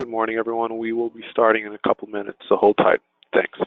Good morning, everyone. We will be starting in a couple minutes, so hold tight. Thanks.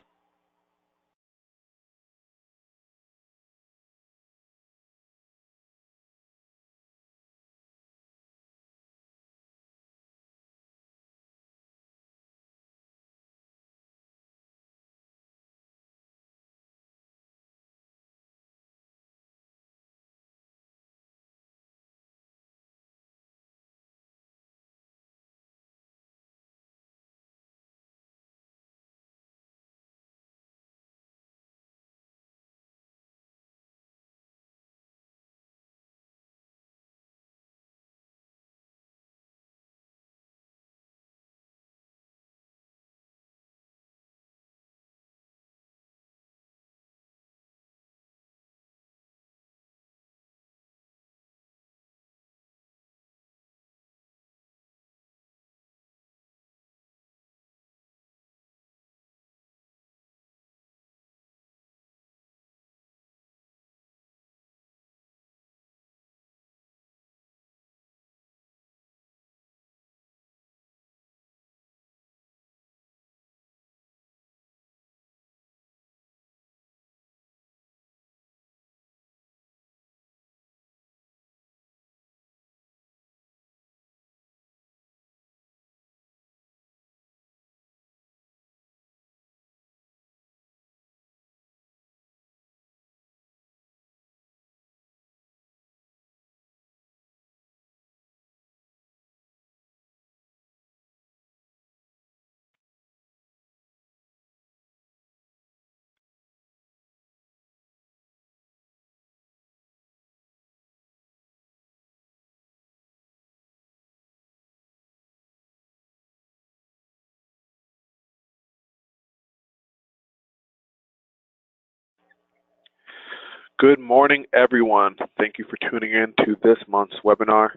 Good morning, everyone. Thank you for tuning in to this month's webinar.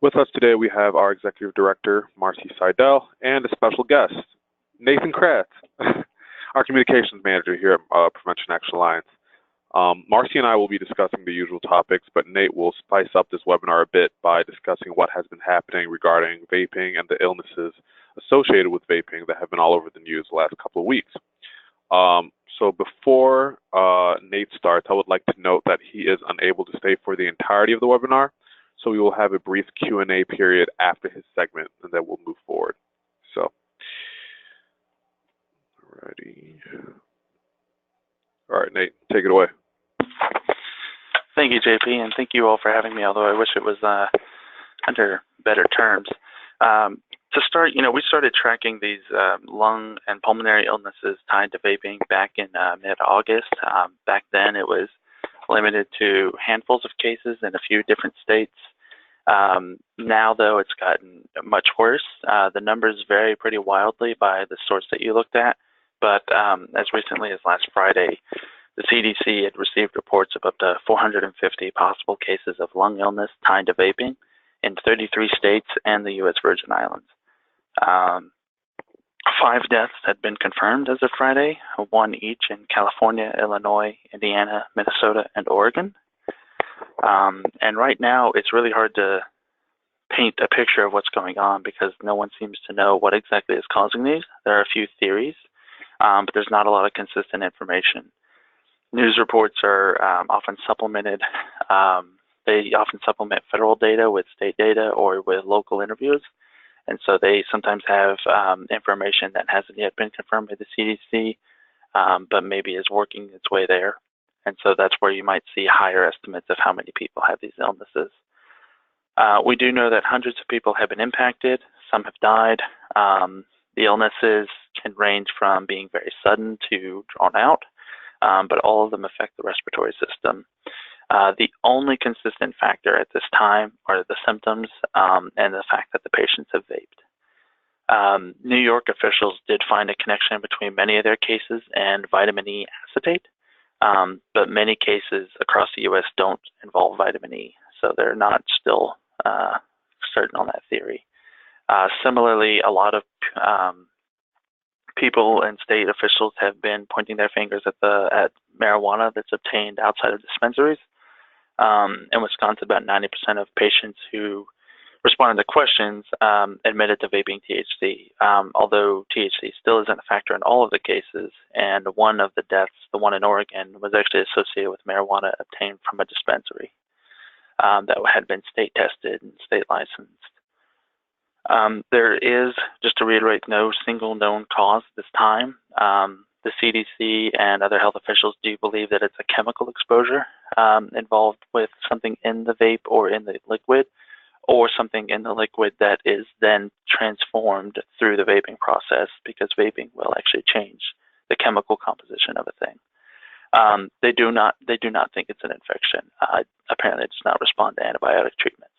With us today, we have our Executive Director, Marcie Seidel, and a special guest, Nathan Kraatz, our Communications Manager here at Prevention Action Alliance. Marcie and I will be discussing the usual topics, but Nate will spice up this webinar a bit by discussing what has been happening regarding vaping and the illnesses associated with vaping that have been all over the news the last couple of weeks. So before Nate starts, I would like to note that he is unable to stay for the entirety of the webinar, so we will have a brief Q&A period after his segment, and then we'll move forward. So, alrighty. All right, Nate, take it away. Thank you, JP, and thank you all for having me, although I wish it was under better terms. To start, we started tracking these lung and pulmonary illnesses tied to vaping back in mid-August. Back then, it was limited to handfuls of cases in a few different states. Now, though, it's gotten much worse. The numbers vary pretty wildly by the source that you looked at, but as recently as last Friday, the CDC had received reports of up to 450 possible cases of lung illness tied to vaping in 33 states and the U.S. Virgin Islands. 5 deaths had been confirmed as of Friday, 1 each in California, Illinois, Indiana, Minnesota, and Oregon. And right now, it's really hard to paint a picture of what's going on because no one seems to know what exactly is causing these. There are a few theories, but there's not a lot of consistent information. News reports are often supplemented. They often supplement federal data with state data or with local interviews. And so they sometimes have information that hasn't yet been confirmed by the CDC, but maybe is working its way there. And so that's where you might see higher estimates of how many people have these illnesses. We do know that hundreds of people have been impacted. Some have died. The illnesses can range from being very sudden to drawn out, but all of them affect the respiratory system. The only consistent factor at this time are the symptoms and the fact that the patients have vaped. New York officials did find a connection between many of their cases and vitamin E acetate, but many cases across the U.S. don't involve vitamin E, so they're not still certain on that theory. Similarly, a lot of people and state officials have been pointing their fingers at marijuana that's obtained outside of dispensaries. In Wisconsin, about 90% of patients who responding to questions, admitted to vaping THC, although THC still isn't a factor in all of the cases. And one of the deaths, the one in Oregon, was actually associated with marijuana obtained from a dispensary that had been state tested and state licensed. There is, just to reiterate, no single known cause at this time. The CDC and other health officials do believe that it's a chemical exposure involved with something in the vape or in the liquid, or something in the liquid that is then transformed through the vaping process, because vaping will actually change the chemical composition of a thing. They do not think it's an infection. Apparently, it does not respond to antibiotic treatments.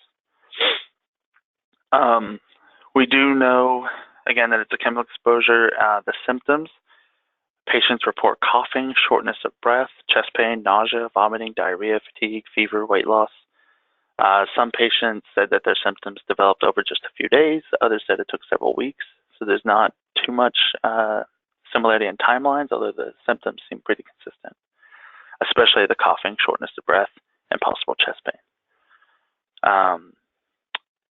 We do know, again, that it's a chemical exposure. The symptoms: patients report coughing, shortness of breath, chest pain, nausea, vomiting, diarrhea, fatigue, fever, weight loss. Some patients said that their symptoms developed over just a few days. Others said it took several weeks. So there's not too much similarity in timelines, although the symptoms seem pretty consistent, especially the coughing, shortness of breath, and possible chest pain.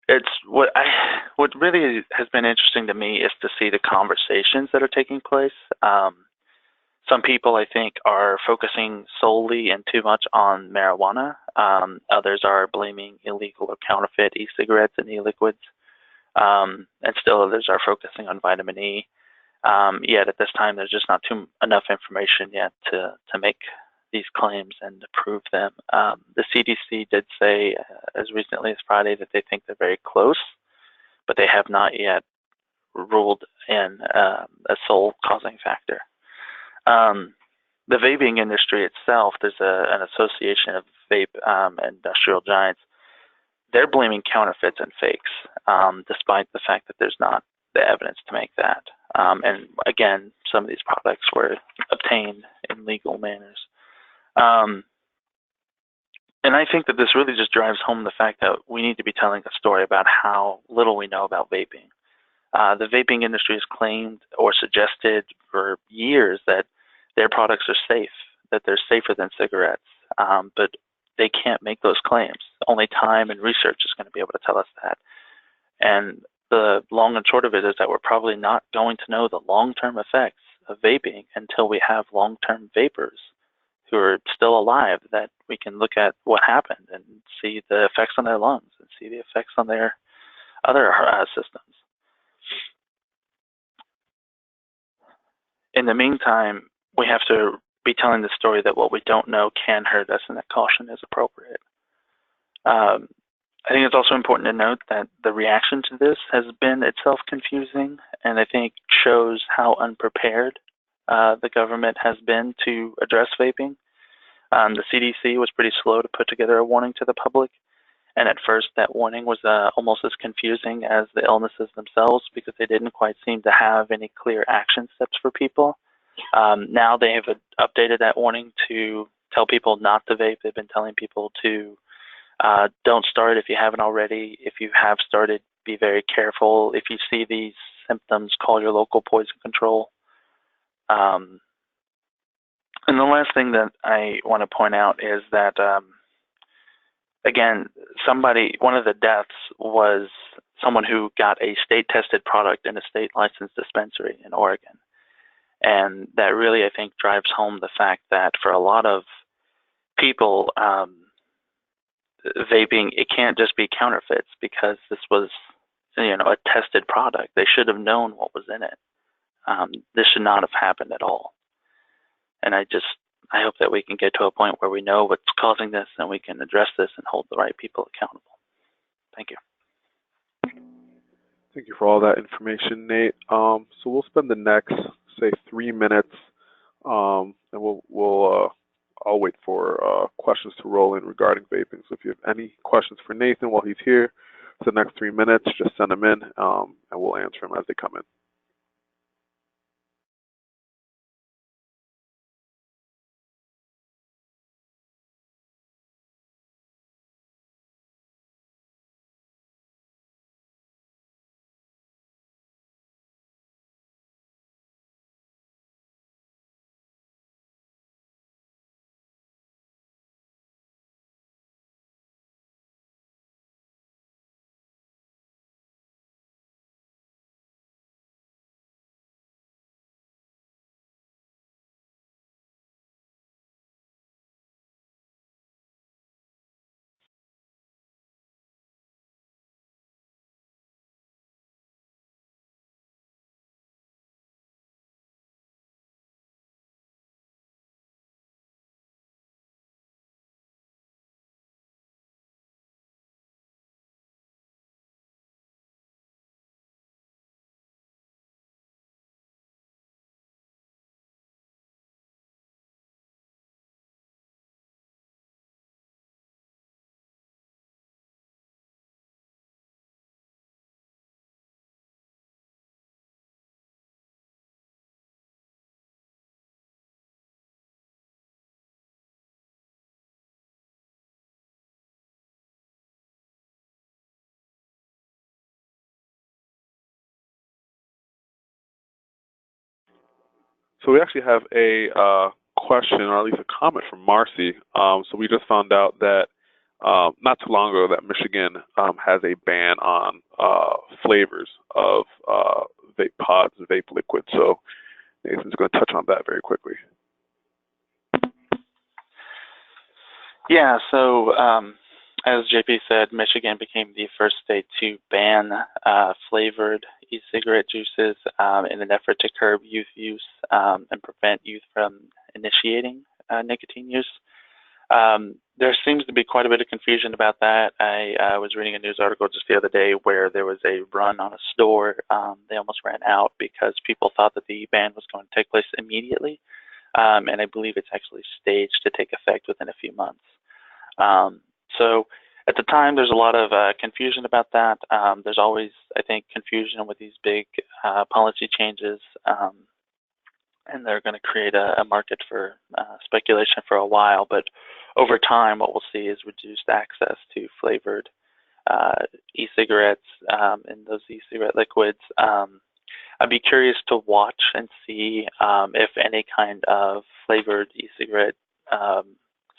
It's what really has been interesting to me is to see the conversations that are taking place. Some people, I think, are focusing solely and too much on marijuana. Others are blaming illegal or counterfeit e-cigarettes and e-liquids. And still others are focusing on vitamin E. Yet at this time, there's just not enough information yet to make these claims and to prove them. The CDC did say as recently as Friday that they think they're very close, but they have not yet ruled in a sole causing factor. The vaping industry itself, there's an association of vape industrial giants. They're blaming counterfeits and fakes, despite the fact that there's not the evidence to make that. And again, some of these products were obtained in legal manners. And I think that this really just drives home the fact that we need to be telling a story about how little we know about vaping. The vaping industry has claimed or suggested for years that their products are safe, that they're safer than cigarettes, but they can't make those claims. Only time and research is going to be able to tell us that. And the long and short of it is that we're probably not going to know the long-term effects of vaping until we have long-term vapors who are still alive, that we can look at what happened and see the effects on their lungs and see the effects on their other systems. In the meantime, we have to be telling the story that what we don't know can hurt us and that caution is appropriate. I think it's also important to note that the reaction to this has been itself confusing, and I think shows how unprepared the government has been to address vaping. The CDC was pretty slow to put together a warning to the public, and at first that warning was almost as confusing as the illnesses themselves, because they didn't quite seem to have any clear action steps for people. Now they have updated that warning to tell people not to vape. They've been telling people to don't start if you haven't already. If you have started, be very careful. If you see these symptoms, call your local poison control. And the last thing that I want to point out is that, again, one of the deaths was someone who got a state-tested product in a state-licensed dispensary in Oregon. And that really, I think, drives home the fact that for a lot of people, vaping, it can't just be counterfeits, because this was, a tested product. They should have known what was in it. This should not have happened at all. And I hope that we can get to a point where we know what's causing this and we can address this and hold the right people accountable. Thank you. Thank you for all that information, Nate. So we'll spend the next, say, 3 minutes, and I'll wait for questions to roll in regarding vaping. So if you have any questions for Nathan while he's here for the next 3 minutes, just send them in, and we'll answer them as they come in. So we actually have a question, or at least a comment from Marcie. So we just found out that not too long ago that Michigan has a ban on flavors of vape pods and vape liquids. So Nathan's going to touch on that very quickly. Yeah, so as JP said, Michigan became the first state to ban flavored e-cigarette juices in an effort to curb youth use and prevent youth from initiating nicotine use. There seems to be quite a bit of confusion about that. I was reading a news article just the other day where there was a run on a store. They almost ran out because people thought that the ban was going to take place immediately. And I believe it's actually staged to take effect within a few months. So at the time, there's a lot of confusion about that. There's always, I think, confusion with these big policy changes, and they're going to create a market for speculation for a while. But over time, what we'll see is reduced access to flavored e-cigarettes and those e-cigarette liquids. I'd be curious to watch and see if any kind of flavored e-cigarette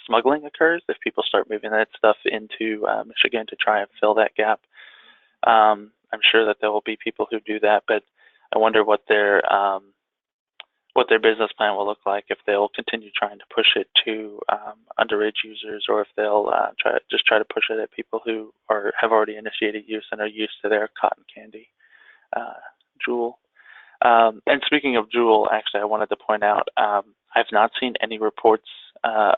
smuggling occurs, if people start moving that stuff into Michigan to try and fill that gap. I'm sure that there will be people who do that, but I wonder what their business plan will look like, if they'll continue trying to push it to underage users, or if they'll try to push it at people who have already initiated use and are used to their cotton candy Juul. And speaking of Juul, actually, I wanted to point out I've not seen any reports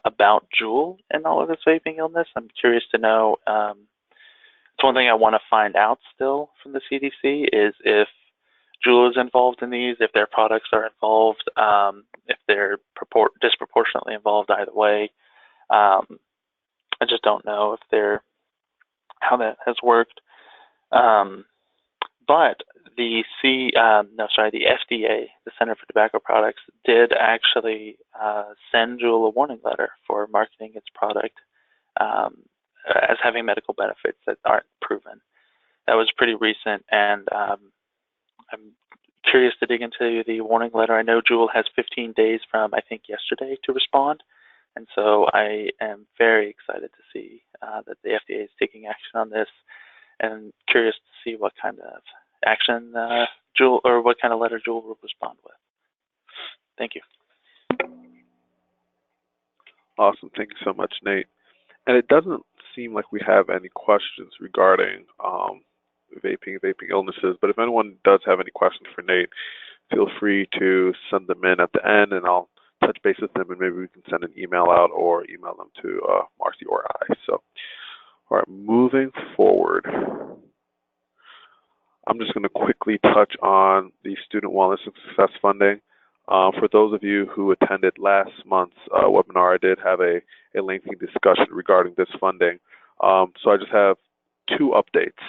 about Juul and all of this vaping illness. I'm curious to know. It's one thing I want to find out still from the CDC is if Juul is involved in these, if their products are involved, if they're disproportionately involved either way. I just don't know if how that has worked. But the FDA, the Center for Tobacco Products, did actually send Juul a warning letter for marketing its product as having medical benefits that aren't proven. That was pretty recent, and I'm curious to dig into the warning letter. I know Juul has 15 days from, I think, yesterday to respond, and so I am very excited to see that the FDA is taking action on this, and curious to see what kind of action Juul, or what kind of letter Juul will respond with. Thank you. Awesome. Thank you so much, Nate. And it doesn't seem like we have any questions regarding vaping illnesses, but if anyone does have any questions for Nate, feel free to send them in at the end, and I'll touch base with them, and maybe we can send an email out or email them to Marcie or I. So, all right, moving forward, I'm just going to quickly touch on the Student Wellness and Success Funding. For those of you who attended last month's webinar, I did have a lengthy discussion regarding this funding. So I just have two updates.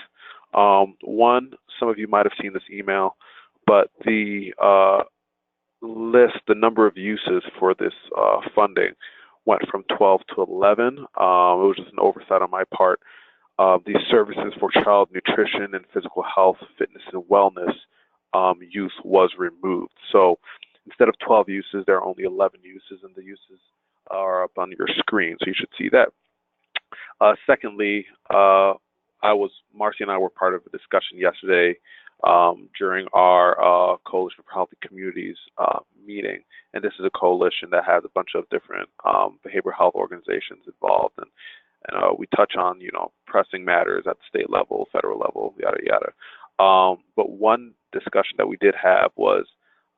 One, some of you might have seen this email, but the number of uses for this funding went from 12 to 11. It was just an oversight on my part. These services for child nutrition and physical health, fitness, and wellness use was removed. So instead of 12 uses, there are only 11 uses, and the uses are up on your screen, so you should see that. Secondly, Marcie and I were part of a discussion yesterday during our Coalition for Healthy Communities meeting, and this is a coalition that has a bunch of different behavioral health organizations involved, and we touch on, pressing matters at the state level, federal level, yada, yada. But one discussion that we did have was,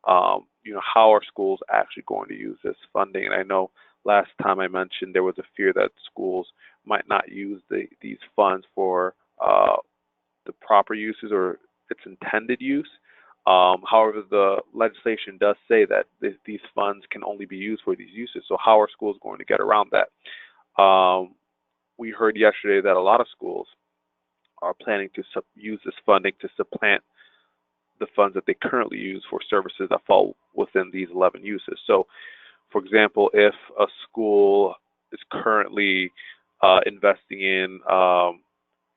how are schools actually going to use this funding? And I know last time I mentioned there was a fear that schools might not use these funds for the proper uses or its intended use. However, the legislation does say that these funds can only be used for these uses. So how are schools going to get around that? We heard yesterday that a lot of schools are planning to use this funding to supplant the funds that they currently use for services that fall within these 11 uses. So, for example, if a school is currently investing in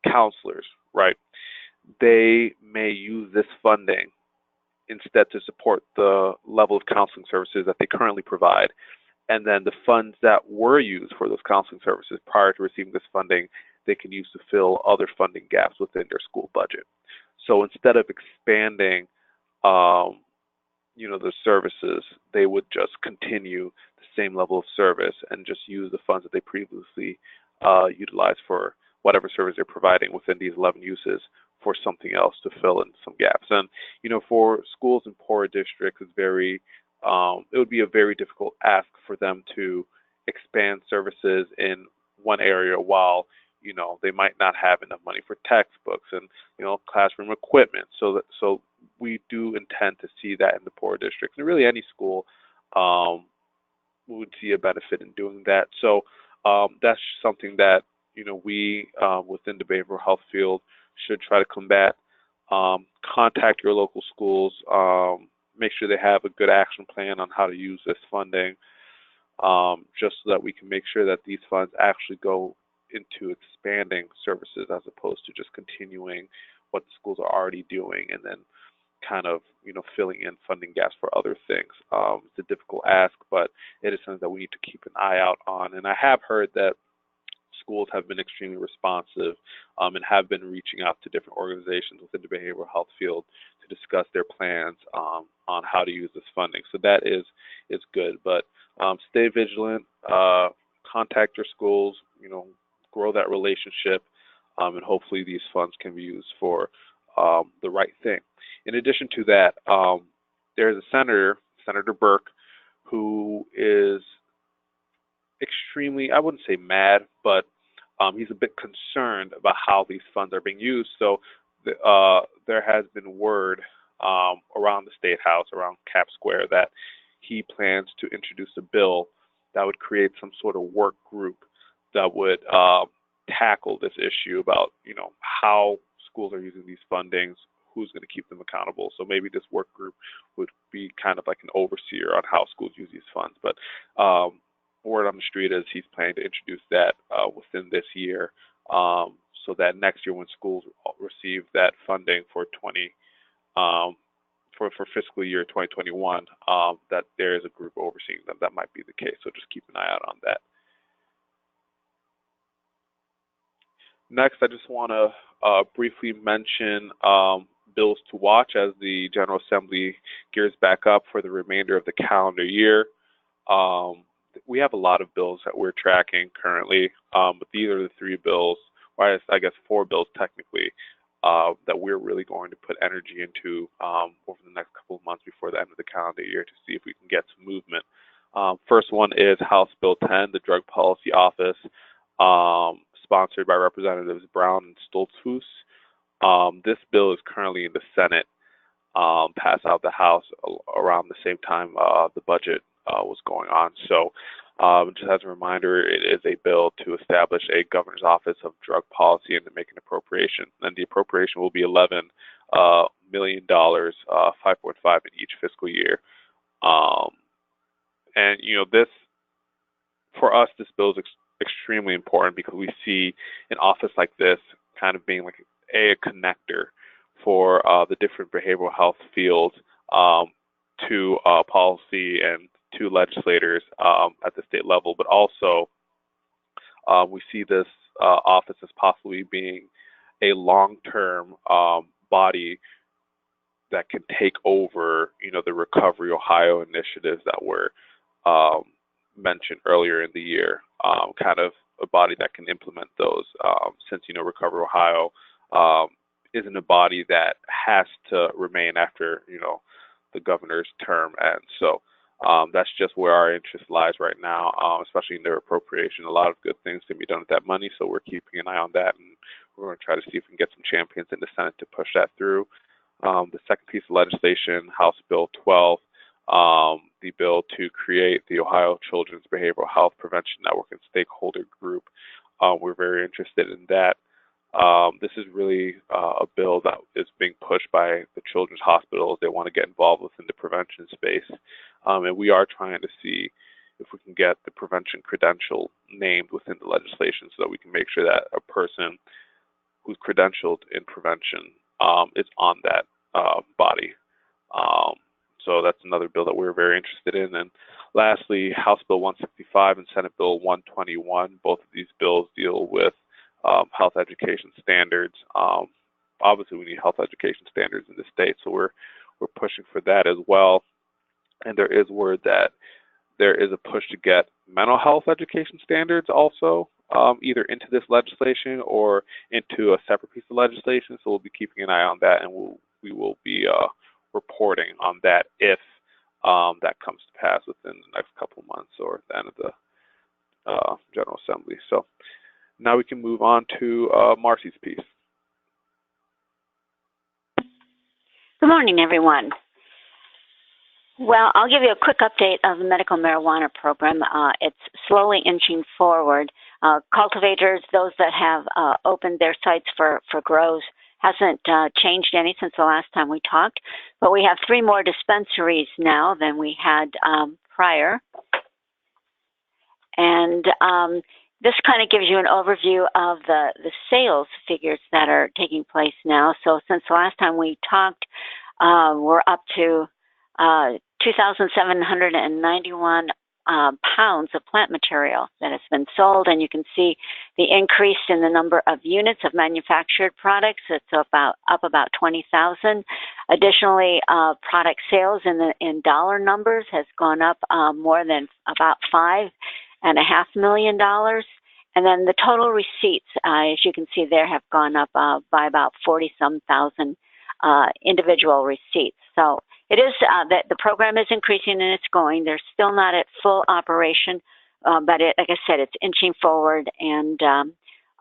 counselors, right, they may use this funding instead to support the level of counseling services that they currently provide. And then the funds that were used for those counseling services prior to receiving this funding, they can use to fill other funding gaps within their school budget. So instead of expanding, the services, they would just continue the same level of service and just use the funds that they previously utilized for whatever service they're providing within these 11 uses for something else to fill in some gaps. And for schools in poorer districts, it would be a very difficult ask for them to expand services in one area while they might not have enough money for textbooks and classroom equipment. So we do intend to see that in the poorer districts, and really any school would see a benefit in doing that. So that's something that we within the behavioral health field should try to combat. Contact your local schools. Make sure they have a good action plan on how to use this funding, just so that we can make sure that these funds actually go into expanding services as opposed to just continuing what the schools are already doing and then kind of filling in funding gaps for other things. It's a difficult ask, but it is something that we need to keep an eye out on. And I have heard that schools have been extremely responsive and have been reaching out to different organizations within the behavioral health field to discuss their plans on how to use this funding. So that is good. But stay vigilant, contact your schools, grow that relationship, and hopefully these funds can be used for the right thing. In addition to that, there's a Senator Burke, who is extremely, I wouldn't say mad, but he's a bit concerned about how these funds are being used. So there has been word around the State House, around Cap Square, that he plans to introduce a bill that would create some sort of work group that would tackle this issue about, how schools are using these fundings, who's going to keep them accountable. So maybe this work group would be kind of like an overseer on how schools use these funds. But word on the street is he's planning to introduce that within this year, so that next year when schools receive that funding for for fiscal year 2021, that there is a group overseeing them. That might be the case. So just keep an eye out on that. Next, I just want to briefly mention bills to watch as the General Assembly gears back up for the remainder of the calendar year. We have a lot of bills that we're tracking currently, but these are the three bills, or I guess four bills technically, that we're really going to put energy into over the next couple of months before the end of the calendar year to see if we can get some movement. First one is House Bill 10, the Drug Policy Office, sponsored by Representatives Brown and Stoltzfus. This bill is currently in the Senate, passed out the House around the same time the budget was going on. So just as a reminder, it is a bill to establish a governor's office of drug policy and to make an appropriation. And the appropriation will be $11 million, 5.5 in each fiscal year. And this, for us, this bill is extremely important because we see an office like this kind of being like a connector for the different behavioral health fields to policy and to legislators at the state level, but also we see this office as possibly being a long-term body that can take over, the Recovery Ohio initiatives that were mentioned earlier in the year, kind of a body that can implement those, since, Recovery Ohio isn't a body that has to remain after, the governor's term ends. So that's just where our interest lies right now, especially in their appropriation. A lot of good things can be done with that money, so we're keeping an eye on that, and we're going to try to see if we can get some champions in the Senate to push that through. The second piece of legislation, House Bill 12, the bill to create the Ohio Children's Behavioral Health Prevention Network and Stakeholder Group. We're very interested in that. This is really a bill that is being pushed by the children's hospitals. They want to get involved within the prevention space. And we are trying to see if we can get the prevention credential named within the legislation so that we can make sure that a person who's credentialed in prevention is on that body. So that's another bill that we're very interested in. And lastly, House Bill 165 and Senate Bill 121. Both of these bills deal with health education standards. Obviously, we need health education standards in the state, so we're pushing for that as well. And there is word that there is a push to get mental health education standards also either into this legislation or into a separate piece of legislation. So we'll be keeping an eye on that, and we will be reporting on that if that comes to pass within the next couple of months or at the end of the General Assembly. So now we can move on to Marcie's piece. Good morning, everyone. Well, I'll give you a quick update of the medical marijuana program. It's slowly inching forward. Cultivators, those that have opened their sites for grows, hasn't changed any since the last time we talked, but we have 3 more dispensaries now than we had prior. And this kind of gives you an overview of the sales figures that are taking place now. So since the last time we talked, we're up to 2,791 pounds of plant material that has been sold, and you can see the increase in the number of units of manufactured products. It's up about 20,000. Additionally, product sales in dollar numbers has gone up more than about $5.5 million. And then the total receipts, as you can see there, have gone up by about 40-some thousand individual receipts. So it is that the program is increasing and it's going. They're still not at full operation, but like I said, it's inching forward, and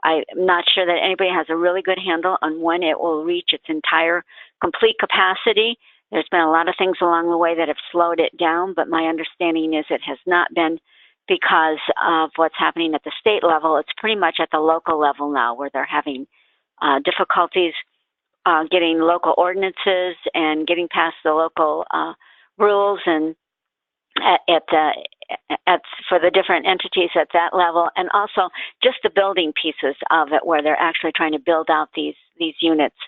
I'm not sure that anybody has a really good handle on when it will reach its entire complete capacity. There's been a lot of things along the way that have slowed it down, but my understanding is it has not been because of what's happening at the state level. It's pretty much at the local level now where they're having difficulties getting local ordinances and getting past the local rules and for the different entities at that level, and also just the building pieces of it where they're actually trying to build out these units.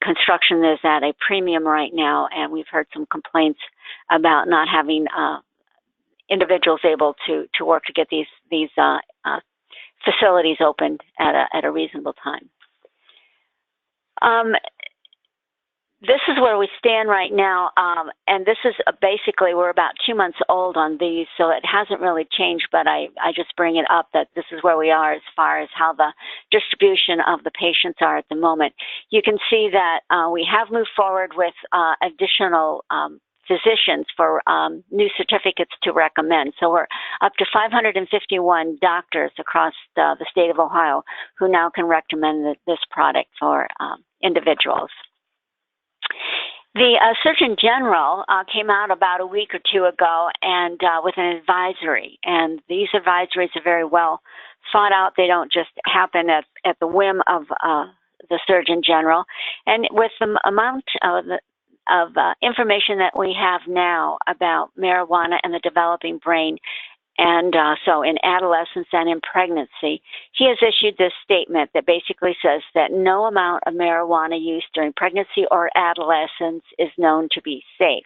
Construction is at a premium right now, and we've heard some complaints about not having individuals able to work to get these facilities opened at a reasonable time. This is where we stand right now, and this is basically, we're about 2 months old on these, so it hasn't really changed, but I just bring it up that this is where we are as far as how the distribution of the patients are at the moment. You can see that we have moved forward with additional physicians for new certificates to recommend. So we're up to 551 doctors across the state of Ohio who now can recommend this product for individuals. The Surgeon General came out about a week or 2 ago and with an advisory, and these advisories are very well thought out. They don't just happen at the whim of the Surgeon General. And with the amount of information that we have now about marijuana and the developing brain, and so in adolescence and in pregnancy, he has issued this statement that basically says that no amount of marijuana use during pregnancy or adolescence is known to be safe.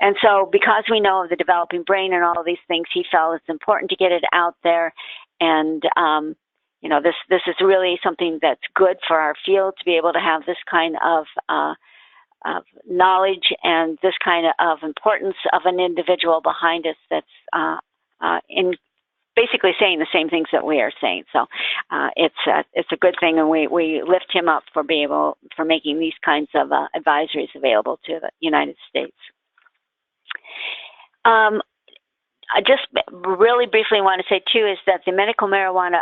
And so because we know of the developing brain and all of these things, he felt it's important to get it out there. And, you know, this is really something that's good for our field to be able to have this kind of knowledge and this kind of importance of an individual behind us that's in basically saying the same things that we are saying. So it's a good thing, and we lift him up for making these kinds of advisories available to the United States. I just really briefly want to say too is that the Medical Marijuana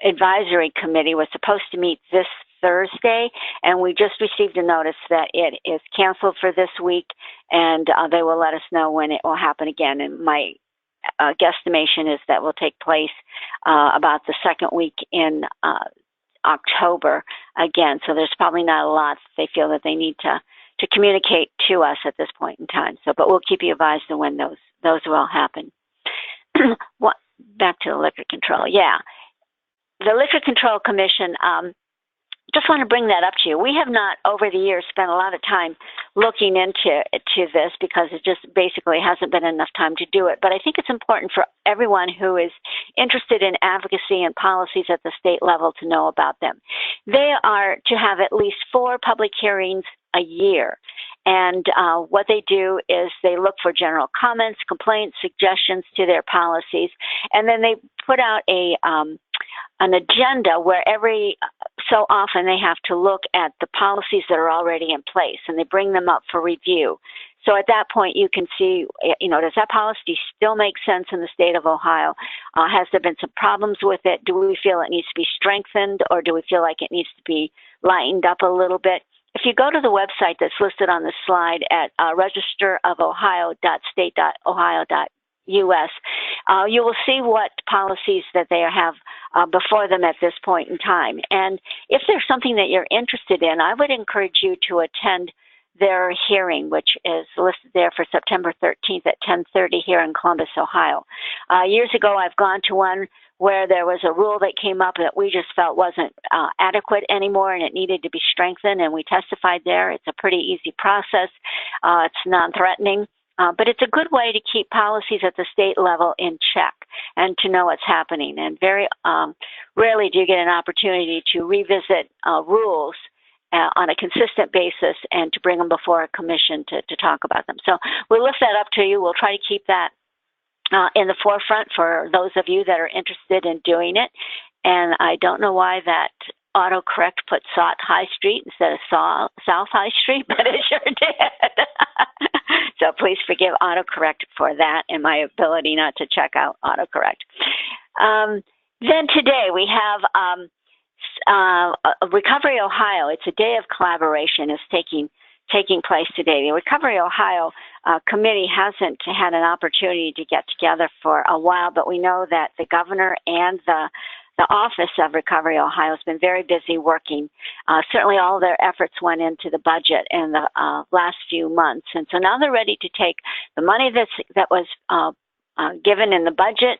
Advisory Committee was supposed to meet this Thursday, and we just received a notice that it is canceled for this week, and they will let us know when it will happen again. And my guesstimation is that will take place about the second week in October again. So there's probably not a lot they feel that they need to communicate to us at this point in time. So, but we'll keep you advised of when those will happen. Back to the liquor control. Yeah, the Liquor Control Commission. just want to bring that up to you. We have not, over the years, spent a lot of time looking into this because it just basically hasn't been enough time to do it. But I think it's important for everyone who is interested in advocacy and policies at the state level to know about them. They are to have at least 4 public hearings a year. And what they do is they look for general comments, complaints, suggestions to their policies, and then they put out an agenda where every so often they have to look at the policies that are already in place, and they bring them up for review. So at that point, you can see, does that policy still make sense in the state of Ohio? Has there been some problems with it? Do we feel it needs to be strengthened, or do we feel like it needs to be lightened up a little bit? If you go to the website that's listed on the slide at registerofohio.state.ohio.us, you will see what policies that they have before them at this point in time. And if there's something that you're interested in, I would encourage you to attend their hearing, which is listed there for September 13th at 10:30 here in Columbus, Ohio. Years ago, I've gone to one where there was a rule that came up that we just felt wasn't adequate anymore and it needed to be strengthened, and we testified there. It's a pretty easy process. It's non-threatening. But it's a good way to keep policies at the state level in check and to know what's happening. And very rarely do you get an opportunity to revisit rules on a consistent basis and to bring them before a commission to talk about them. So we'll lift that up to you. We'll try to keep that in the forefront for those of you that are interested in doing it. And I don't know why that autocorrect put South High Street instead of South High Street, but it sure did. So please forgive autocorrect for that and my ability not to check out autocorrect. Then today we have Recovery Ohio. It's a day of collaboration is taking place today. The Recovery Ohio committee hasn't had an opportunity to get together for a while, but we know that the governor and the Office of Recovery Ohio has been very busy working. Certainly all their efforts went into the budget in the last few months. And so now they're ready to take the money that was given in the budget,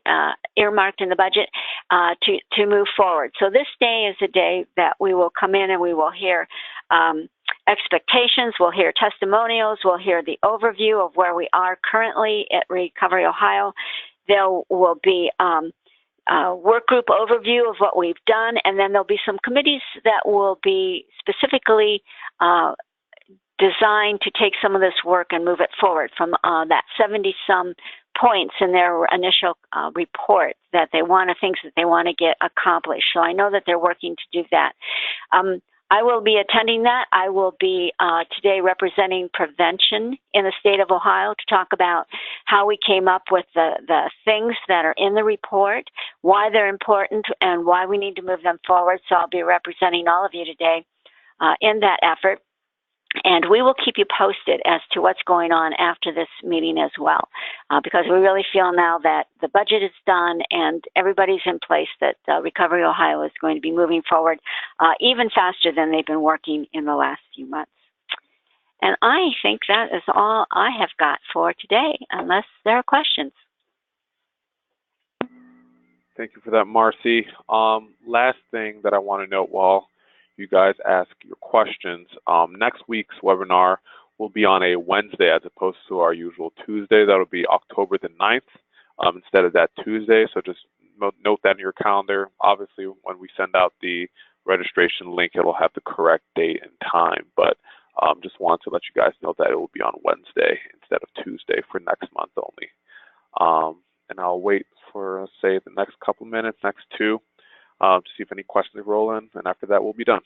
earmarked in the budget, to move forward. So this day is a day that we will come in and we will hear expectations, we'll hear testimonials, we'll hear the overview of where we are currently at Recovery Ohio. There will be work group overview of what we've done, and then there'll be some committees that will be specifically designed to take some of this work and move it forward from that 70-some points in their initial report that they things that they want to get accomplished. So I know that they're working to do that. I will be attending that. I will be today representing prevention in the state of Ohio to talk about how we came up with the things that are in the report, why they're important, and why we need to move them forward. So I'll be representing all of you today in that effort. And we will keep you posted as to what's going on after this meeting as well, because we really feel now that the budget is done and everybody's in place that Recovery Ohio is going to be moving forward even faster than they've been working in the last few months. And I think that is all I have got for today, unless there are questions. Thank you for that, Marcie. Last thing that I want to note while you guys ask your questions, next week's webinar will be on a Wednesday as opposed to our usual Tuesday. That'll be October the 9th instead of that Tuesday. So just note that in your calendar. Obviously, when we send out the registration link, it'll have the correct date and time. But just wanted to let you guys know that it will be on Wednesday instead of Tuesday for next month only. And I'll wait for, say, the next couple minutes, next 2, to see if any questions roll in. And after that, we'll be done.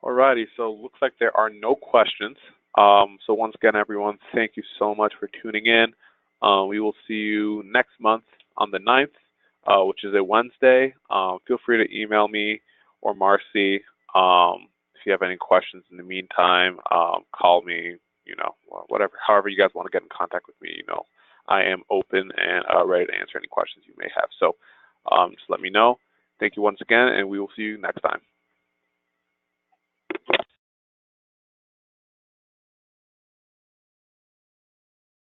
Alrighty, so looks like there are no questions. So once again, everyone, thank you so much for tuning in. We will see you next month on the 9th, which is a Wednesday. Feel free to email me or Marcie if you have any questions in the meantime. Call me, whatever, however you guys want to get in contact with me. I am open and ready to answer any questions you may have. So just let me know. Thank you once again, and we will see you next time.